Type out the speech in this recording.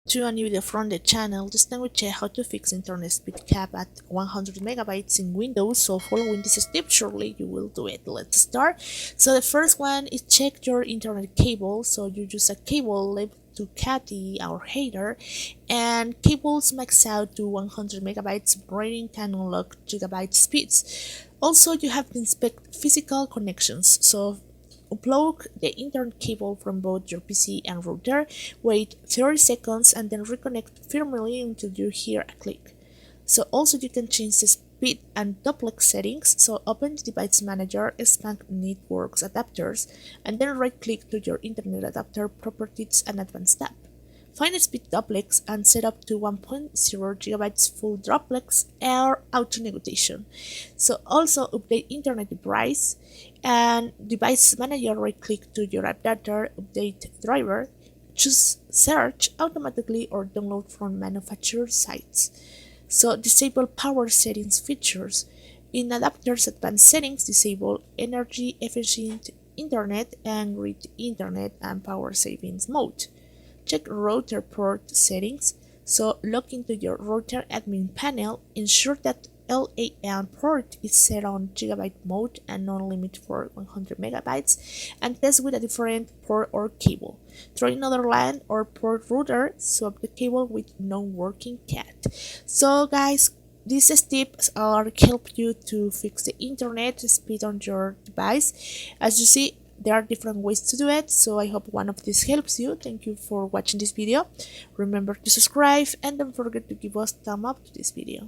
To a new video from the channel. This time we check how to fix internet speed cap at 100 megabytes in Windows. So following this step, surely you will do it. Let's start. So the first one is check your internet cable. So you use a cable linked to CATI, our header, and cables max out to 100 megabytes. Braiding can unlock gigabyte speeds. Also, you have to inspect physical connections. So unplug the internet cable from both your PC and router, wait 30 seconds and then reconnect firmly until you hear a click. So also you can change the speed and duplex settings, so open the device manager, expand networks adapters, and then right click to your internet adapter properties and advanced tab. Find a speed duplex and set up to 1.0 gigabytes full duplex or auto negotiation. So also update internet device and device manager, right click to your adapter, update driver, choose search automatically or download from manufacturer sites. So disable power settings features. In adapters advanced settings, disable energy efficient internet and grid internet and power savings mode. Check router port settings. So log into your router admin panel, ensure that LAN port is set on gigabyte mode and non-limit for 100 megabytes, and test with a different port or cable. Try another LAN or port router, swap the cable with non-working CAT. So guys, these steps are help you to fix the internet speed on your device. As you see, there are different ways to do it, so I hope one of these helps you. Thank you for watching this video. Remember to subscribe and don't forget to give us a thumb up to this video.